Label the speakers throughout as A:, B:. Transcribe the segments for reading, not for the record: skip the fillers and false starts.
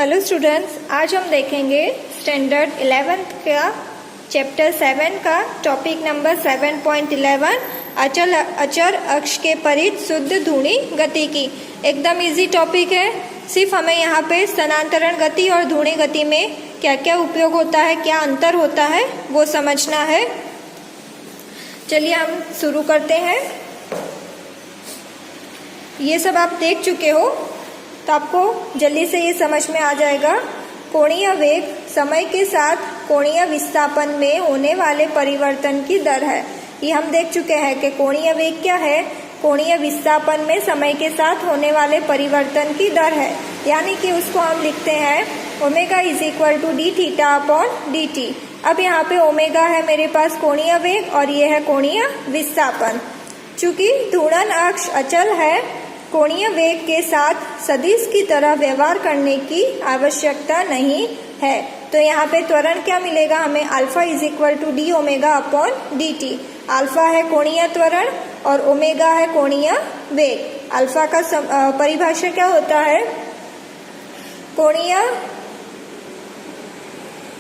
A: Hello students, आज हम देखेंगे स्टैंडर्ड 11th का चैप्टर 7 का टॉपिक नंबर 7.11 अचर अक्ष के परित शुद्ध धुनी गति की। एकदम इजी टॉपिक है। सिर्फ हमें यहाँ पे स्थानांतरण गति और धुनी गति में क्या क्या उपयोग होता है, क्या अंतर होता है, वो समझना है। चलिए हम शुरू करते हैं। ये सब आप देख चुके हो तो आपको जल्दी से ये समझ में आ जाएगा। कोणीय वेग समय के साथ कोणीय विस्थापन में होने वाले परिवर्तन की दर है। ये हम देख चुके हैं कि कोणीय वेग क्या है, कोणीय विस्थापन में समय के साथ होने वाले परिवर्तन की दर है। यानी कि उसको हम लिखते हैं omega is equal to d theta upon d t. अब यहाँ पे ओमेगा है मेरे पास कोणीय वेग और ये है कोणीय विस्थापन। चूंकि घूर्णन अक्ष अचल है, कोणीय वेग के साथ सदिश की तरह व्यवहार करने की आवश्यकता नहीं है। तो यहाँ पे त्वरण क्या मिलेगा हमें, alpha is equal to d omega upon d t. Alpha है कोणीय त्वरण और ओमेगा है कोणीय वेग। अल्फा का परिभाषा क्या होता है, कोणीय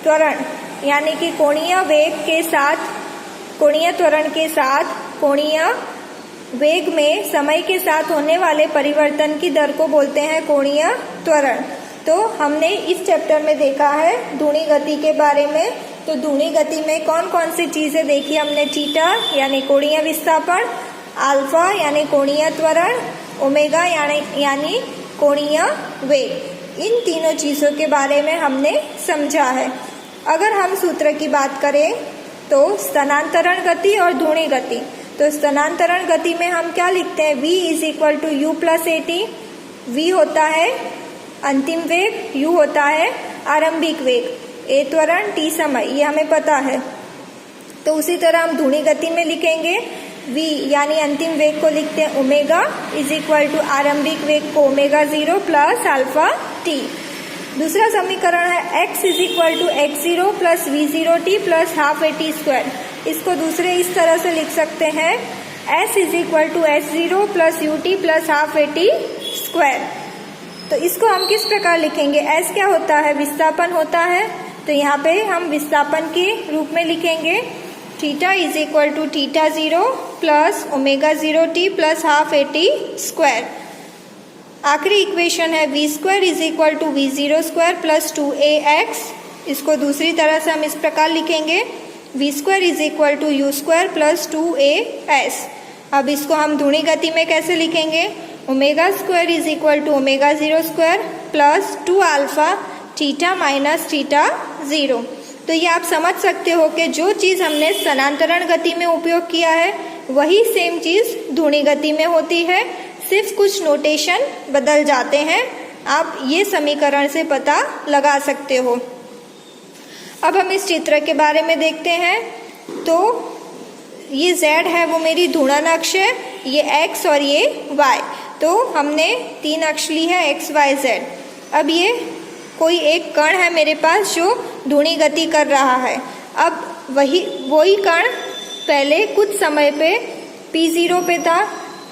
A: त्वरण यानी कि कोणीय वेग के साथ कोणीय त्वरण के साथ कोणीय वेग में समय के साथ होने वाले परिवर्तन की दर को बोलते हैं कोणीय त्वरण। तो हमने इस चैप्टर में देखा है धुनी गति के बारे में। तो धुनी गति में कौन कौन सी चीजें देखी हमने, थीटा यानी कोणीय विस्थापन, अल्फा यानी कोणीय त्वरण, ओमेगा यानी कोणीय वेग। इन तीनों चीजों के बारे में हमने समझा है। अगर हम सूत्र की बात करें तो स्थानांतरण गति और धुनी गति। तो स्थानांतरण गति में हम क्या लिखते हैं, v is equal to u plus a t. v होता है अंतिम वेग, u होता है आरंभिक वेग, a त्वरण, t समय, ये हमें पता है। तो उसी तरह हम धुनी गति में लिखेंगे v यानी अंतिम वेग को लिखते हैं ओमेगा इज इक्वल टू आरंभिक वेग को ओमेगा 0 प्लस अल्फा t। दूसरा समीकरण है x is equal to x 0 plus v 0 t plus half a t square. इसको दूसरे इस तरह से लिख सकते हैं s is equal to s 0 plus u t plus half a t square. तो इसको हम किस प्रकार लिखेंगे, s क्या होता है, विस्थापन होता है। तो यहाँ पे हम विस्थापन के रूप में लिखेंगे theta is equal to theta 0 plus omega 0 t plus half a t square. आखिरी इक्वेशन है v square is equal to v 0 square plus 2ax। इसको दूसरी तरह से हम इस प्रकार लिखेंगे v square is equal to u square plus 2as। अब इसको हम धुनी गति में कैसे लिखेंगे, omega square is equal to omega 0 square plus 2 alpha theta minus theta 0। तो ये आप समझ सकते हो कि जो चीज़ हमने स्थानांतरण गति में उपयोग किया है वही सेम चीज़ धुनी गति में होती है, सिर्फ कुछ नोटेशन बदल जाते हैं। आप ये समीकरण से पता लगा सकते हो। अब हम इस चित्र के बारे में देखते हैं। तो ये z है वो मेरी घूर्णन अक्ष है, ये x और ये y। तो हमने 3 अक्ष ली है x y z। अब ये कोई एक कण है मेरे पास जो धुनी गति कर रहा है। अब वही कण पहले कुछ समय पे p0 पे था,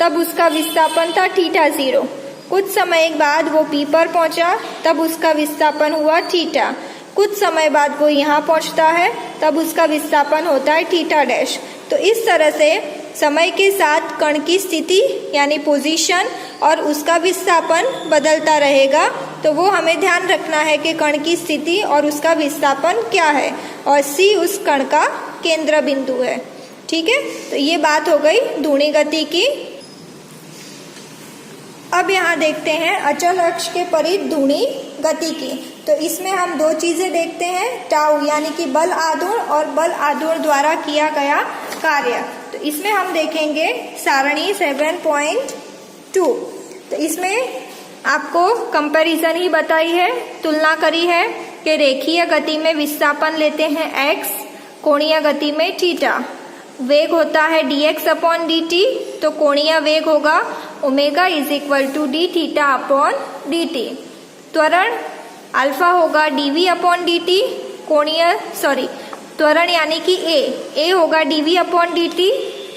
A: तब उसका विस्थापन था थीटा 0। कुछ समय बाद वो p पर पहुंचा, तब उसका विस्थापन हुआ थीटा। कुछ समय बाद वो यहाँ पहुंचता है, तब उसका विस्थापन होता है थीटा डैश। तो इस तरह से समय के साथ कण की स्थिति यानी पोजीशन और उसका विस्थापन बदलता रहेगा। तो वो हमें ध्यान रखना है कि कण की स्थिति और उसका विस्थापन क्या है और c उस कण का केंद्र बिंदु है। ठीक है, तो ये बात हो गई धुनी गति की। अब यहाँ देखते हैं अचल अक्ष के परित धुनी गति की। तो इसमें हम दो चीजें देखते हैं, टाउ यानी कि बल आघूर्ण और बल आघूर्ण द्वारा किया गया कार्य। तो इसमें हम देखेंगे सारणी 7.2। तो इसमें आपको कंपैरिजन ही बताई है, तुलना करी है कि रेखीय गति में विस्थापन लेते हैं x, कोणीय गति में थीटा। वेग होता है dx अपॉन dt, तो कोणीय वेग होगा omega is equal to d theta upon d t. त्वरण अल्फा होगा dv अपॉन dt, त्वरण यानी कि a होगा dv अपॉन dt,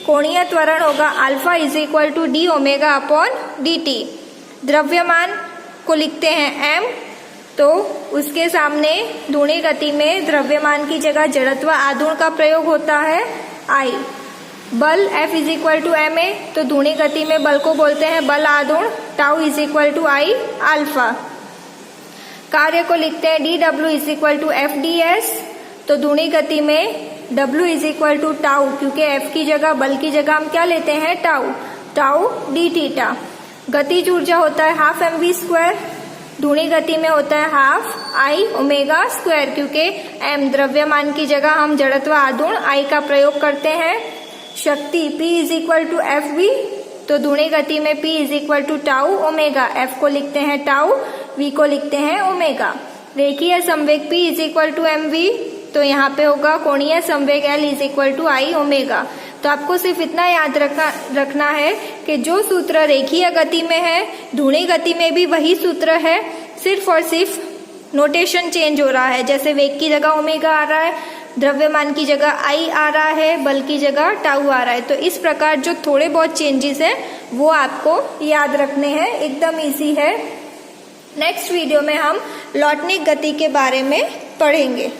A: कोणीय त्वरण होगा alpha is equal to d omega upon dt। द्रव्यमान को लिखते हैं m तो उसके सामने धुनी गति में द्रव्यमान की जगह जड़त्व आघूर्ण का प्रयोग होता है I। बल F is equal to m a, तो धुनी गति में बल को बोलते हैं बल आघूर्ण, tau is equal to I alpha. कार्य को लिखते हैं डी डब्ल्यू is equal to f d s, तो धुनी गति में W is equal to tau, क्योंकि F की जगह बल की जगह हम क्या लेते हैं टाउ, टाउ डी थीटा। गतिज ऊर्जा होता है हाफ एम वी स्क्वायर, धुनी गति में होता है हाफ आई ओमेगा स्क्वायर, क्योंकि m द्रव्यमान की जगह हम जड़त्व आघूर्ण I का प्रयोग करते हैं। शक्ति P is equal to f v, तो धुनी गति में P is equal to tau omega, F को लिखते हैं टाउ, V को लिखते हैं ओमेगा। रेखीय संवेग P is equal to m v, तो यहाँ पे होगा कोणीय संवेग L is equal to I omega. तो आपको सिर्फ इतना याद रखना है कि जो सूत्र रेखीय गति में है धुनी गति में भी वही सूत्र है, सिर्फ और सिर्फ नोटेशन चेंज हो रहा है। जैसे वेग की जगह ओमेगा आ रहा है, द्रव्यमान की जगह I आ रहा है, बल की जगह टाउ आ रहा है। तो इस प्रकार जो थोड़े बहुत चेंजेस हैं वो आपको याद रखने हैं, एकदम इजी है। नेक्स्ट वीडियो में हम लॉटनिक गति के बारे में पढ़ेंगे।